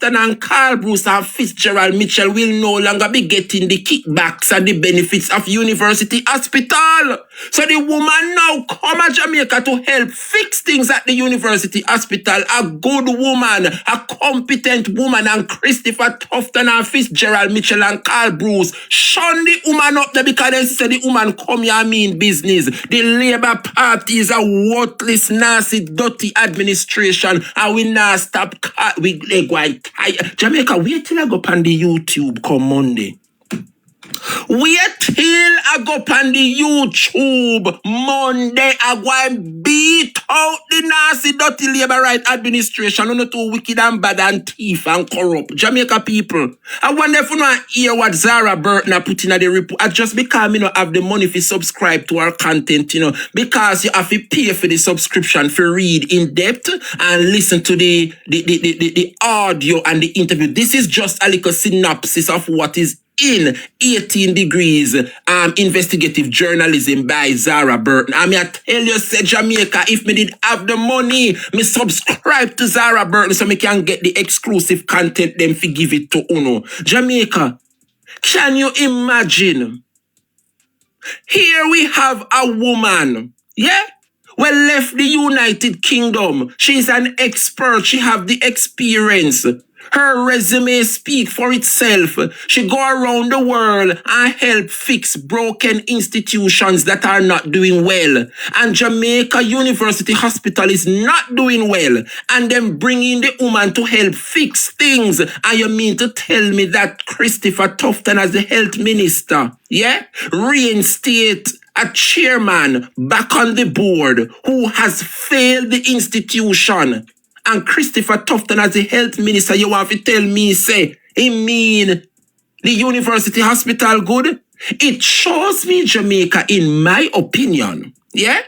Tufton and Carl Bruce and Fitzgerald Mitchell will no longer be getting the kickbacks and the benefits of University Hospital. So the woman now come to Jamaica to help fix things at the University Hospital. A good woman, a competent woman, and Christopher Tufton and Fitzgerald Mitchell and Carl Bruce shun the woman up there because they say the woman come here mean business. The Labour Party is a worthless, nasty, dirty administration, and we now stop. We go Jamaica. Wait till I go on the YouTube come Monday. Wait till I go on the YouTube Monday. I go and beat out the nasty, dirty Labour right administration. Not too wicked and bad and thief and corrupt. Jamaica people, I wonder if you want to hear what Zarra Burton put in the report. Just because me not have the money to subscribe to our content, because you have to pay for the subscription for read in depth and listen to the audio and the interview. This is just a little synopsis of what is in 18 Degrees investigative journalism by Zarra Burton. I mean, I tell you, say Jamaica, if me did have the money, me subscribe to Zarra Burton so me can get the exclusive content them fi give it to Uno. Jamaica, can you imagine? Here we have a woman, yeah? Well, left the United Kingdom. She's an expert. She have the experience. Her resume speak for itself. She go around the world and help fix broken institutions that are not doing well. And Jamaica University Hospital is not doing well. And then bringing the woman to help fix things. And you mean to tell me that Christopher Tufton as the health minister, yeah, reinstate a chairman back on the board who has failed the institution? And Christopher Tufton as the health minister, you want to tell me, say, he mean the University Hospital good? It shows me, Jamaica, in my opinion, yeah,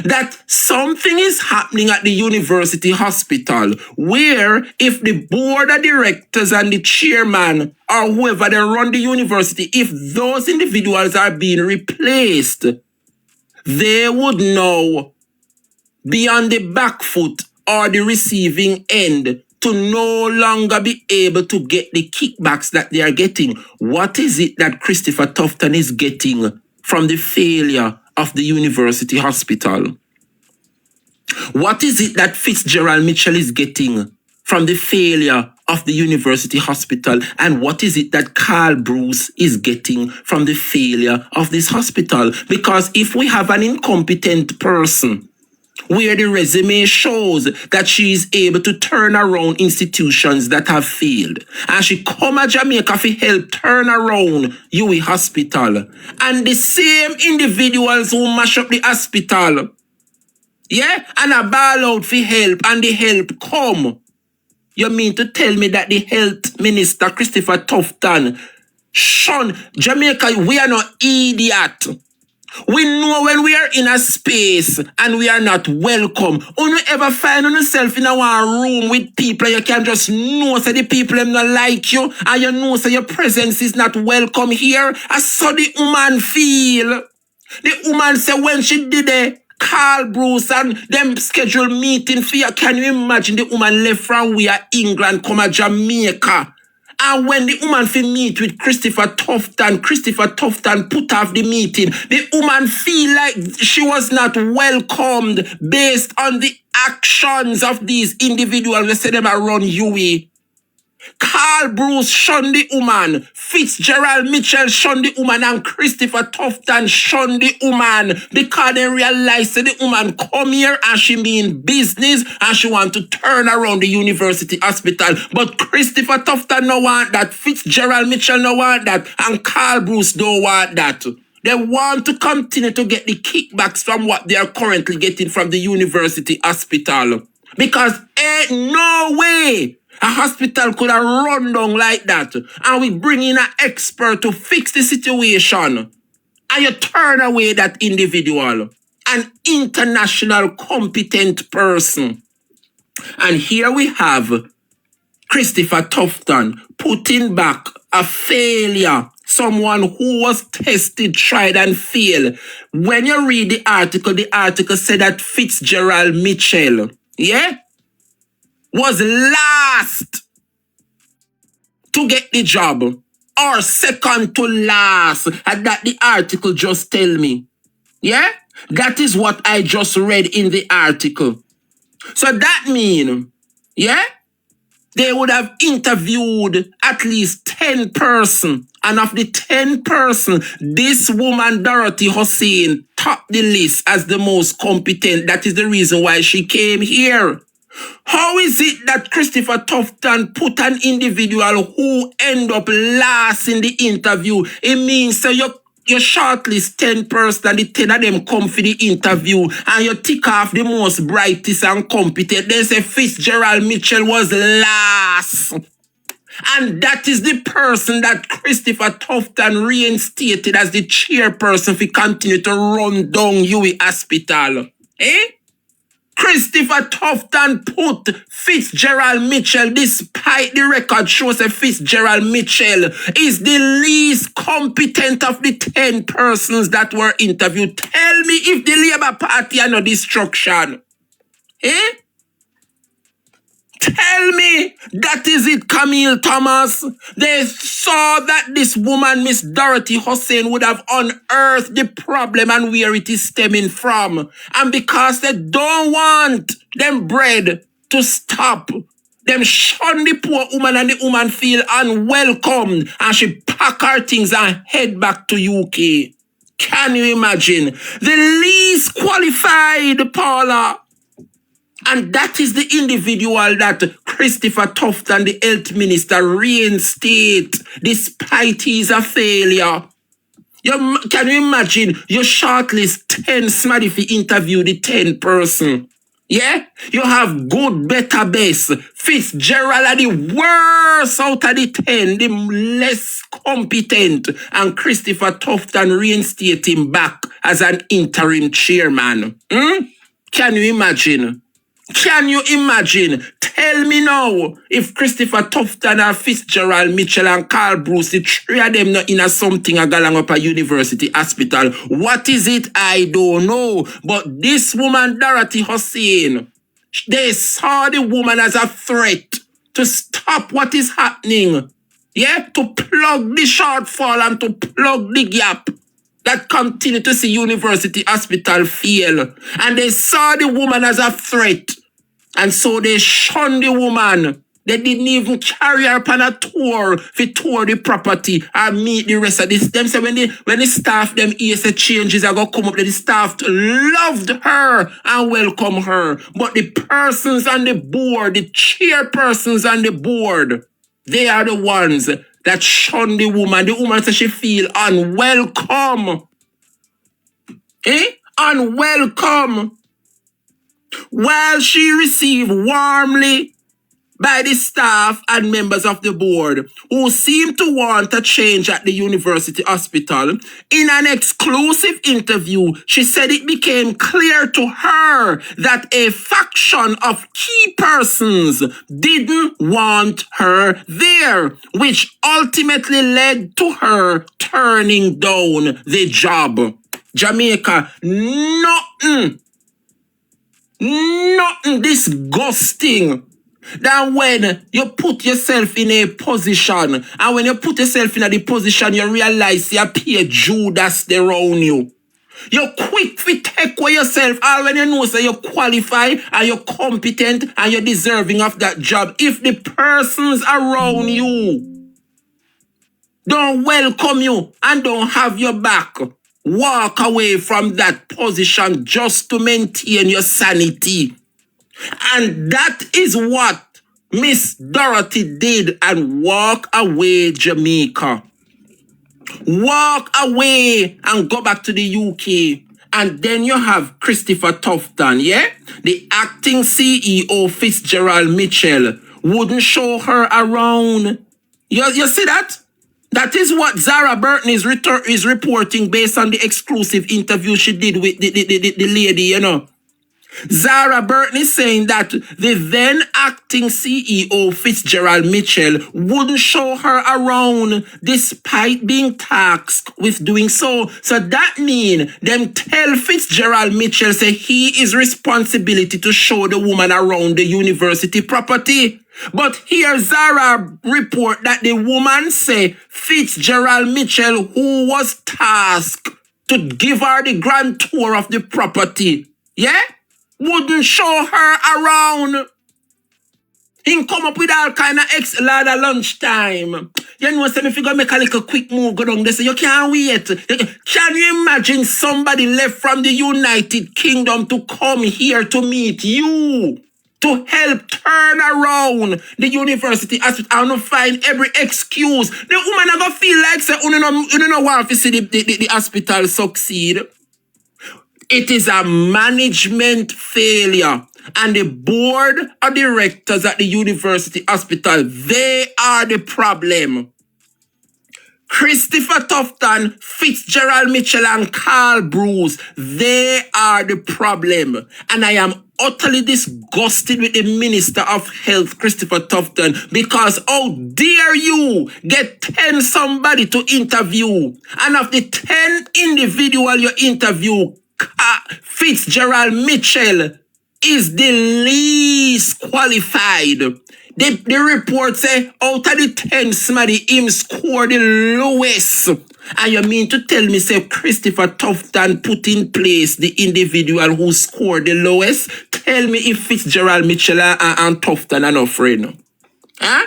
that something is happening at the University Hospital where if the board of directors and the chairman or whoever they run the university, if those individuals are being replaced, they would now be on the back foot or the receiving end to no longer be able to get the kickbacks that they are getting. What is it that Christopher Tufton is getting from the failure of the University Hospital? What is it that Fitzgerald Mitchell is getting from the failure of the University Hospital? And what is it that Carl Bruce is getting from the failure of this hospital? Because if we have an incompetent person where the resume shows that she is able to turn around institutions that have failed, and she come to Jamaica to help turn around UWI Hospital, and the same individuals who mash up the hospital, yeah, and a ball out for help, and the help come. You mean to tell me that the health minister, Christopher Tufton, shun Jamaica? We are not idiot. We know when we are in a space and we are not welcome. When you ever find yourself in a room with people, you can just know that the people them not like you, and you know that your presence is not welcome here. I saw the woman feel. The woman said when she did a Carl Bruce and them scheduled meeting for you, can you imagine the woman left from where England come to Jamaica? And when the woman fi meet with Christopher Tufton put off the meeting. The woman feel like she was not welcomed based on the actions of these individuals. They say them around UWI. Carl Bruce shunned the woman. Fitzgerald Mitchell shunned the woman. And Christopher Tufton shunned the woman because they realized that the woman come here and she mean business and she want to turn around the University Hospital. But Christopher Tufton no want that. Fitzgerald Mitchell no want that. And Carl Bruce don't want that. They want to continue to get the kickbacks from what they are currently getting from the University Hospital. Because ain't no way a hospital could have run down like that. And we bring in an expert to fix the situation. And you turn away that individual. An international competent person. And here we have Christopher Tufton putting back a failure. Someone who was tested, tried and failed. When you read the article said that Fitzgerald Mitchell, yeah, was last to get the job or second to last. And that the article just tell me. Yeah? That is what I just read in the article. So that mean, yeah, they would have interviewed at least 10 person. And of the 10 person, this woman, Dorothy Hussein, topped the list as the most competent. That is the reason why she came here. How is it that Christopher Tufton put an individual who end up last in the interview? It means so you shortlist 10 person and the 10 of them come for the interview and you tick off the most brightest and competent. Then say Fitzgerald Mitchell was last. And that is the person that Christopher Tufton reinstated as the chairperson for continue to run down UWI Hospital. Eh? Christopher Tufton put Fitzgerald Mitchell, despite the record shows that Fitzgerald Mitchell is the least competent of the 10 persons that were interviewed. Tell me if the Labour Party are no destruction. Eh? Tell me, that is it, Camille Thomas. They saw that this woman, Miss Dorothy Hussein, would have unearthed the problem and where it is stemming from. And because they don't want them bread to stop, them shun the poor woman and the woman feel unwelcome and she pack her things and head back to UK. Can you imagine? The least qualified, Paula. And that is the individual that Christopher Tufton, the health minister, reinstate despite he's a failure. Can you imagine? You shortlist 10 somebody for interview the 10 person. Yeah? You have good, better, best. Fitzgerald are the worst out of the 10, the less competent. And Christopher Tufton reinstate him back as an interim chairman. Can you imagine? Can you imagine? Tell me now, if Christopher Tufton or Fitzgerald Mitchell and Carl Bruce, the three of them not in a something a galang up a university hospital, what is it? I don't know. But this woman, Dorothy Hussein, they saw the woman as a threat to stop what is happening. Yeah? To plug the shortfall and to plug the gap that continue to see university hospital fail. And they saw the woman as a threat. And so they shunned the woman. They didn't even carry her upon a tour to tour the property and meet the rest of this. Them say when the staff, them ESA changes are going to come up, the staff loved her and welcome her. But the persons on the board, the chairpersons on the board, they are the ones that shun the woman. The woman says she feel unwelcome. Unwelcome. While she received warmly by the staff and members of the board who seemed to want a change at the university hospital, in an exclusive interview, she said it became clear to her that a faction of key persons didn't want her there, which ultimately led to her turning down the job. Jamaica, nothing disgusting than when you put yourself in a position, and when you put yourself in a position, you realize you appear Judas around you. You're quick to take away yourself, all when you know so you qualify and you're competent and you're deserving of that job. If the persons around you don't welcome you and don't have your back, walk away from that position just to maintain your sanity. And that is what Miss Dorothy did, and walk away, Jamaica. Walk away and go back to the UK. And then you have Christopher Tufton, yeah? The acting CEO, Fitzgerald Mitchell, wouldn't show her around. You see that? That is what Zarra Burton is reporting based on the exclusive interview she did with the lady, you know. Zarra Burton is saying that the then acting CEO, Fitzgerald Mitchell, wouldn't show her around despite being tasked with doing so. So that means them tell Fitzgerald Mitchell say he is responsibility to show the woman around the university property. But here Zarra report that the woman say Fitzgerald Mitchell, who was tasked to give her the grand tour of the property, yeah, wouldn't show her around. He come up with all kind of lad at lunchtime. You know, say if you go make a little quick move, go down there, say you can't wait. Can you imagine somebody left from the United Kingdom to come here to meet you? To help turn around the university hospital and find every excuse. The woman are gonna feel like say, you know want to see the hospital succeed. It is a management failure. And the board of directors at the university hospital, they are the problem. Christopher Tufton, Fitzgerald Mitchell, and Carl Bruce, they are the problem. And I am utterly disgusted with the Minister of Health, Christopher Tufton, because how dare you get 10 somebody to interview, and of the 10 individual you interview, Fitzgerald Mitchell is the least qualified. The report say out of the 10 somebody him score the lowest. And you mean to tell me say Christopher Tufton put in place the individual who scored the lowest? Tell me if Fitzgerald Mitchell and Tufton are not friend. Huh?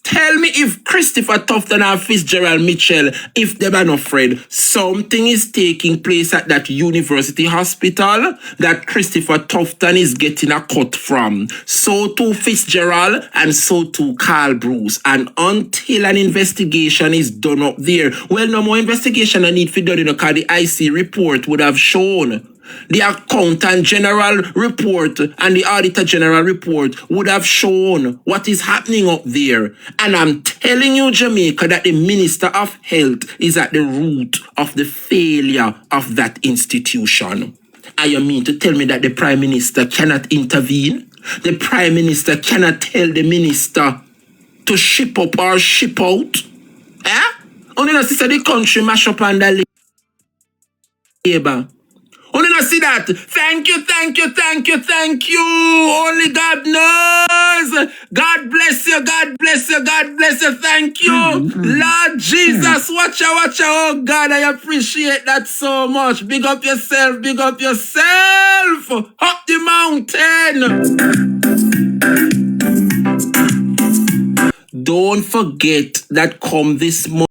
Tell me if Christopher Tufton and Fitzgerald Mitchell, if they are not friend. Something is taking place at that university hospital that Christopher Tufton is getting a cut from. So too Fitzgerald and so too Carl Bruce. And until an investigation is done up there, well, no more investigation I need to be done, because the IC report would have shown. The Accountant General report and the Auditor General report would have shown what is happening up there. And I'm telling you, Jamaica, that the Minister of Health is at the root of the failure of that institution. And you mean to tell me that the Prime Minister cannot intervene? The Prime Minister cannot tell the Minister to ship up or ship out? Eh? Only not see the country mash up under labor. Only not see that. Thank you, thank you, thank you, thank you. Only God knows. God bless you, God bless you, God bless you. Thank you. Lord Jesus, watch out, watch out. Oh God, I appreciate that so much. Big up yourself, big up yourself. Up the mountain. Don't forget that come this month.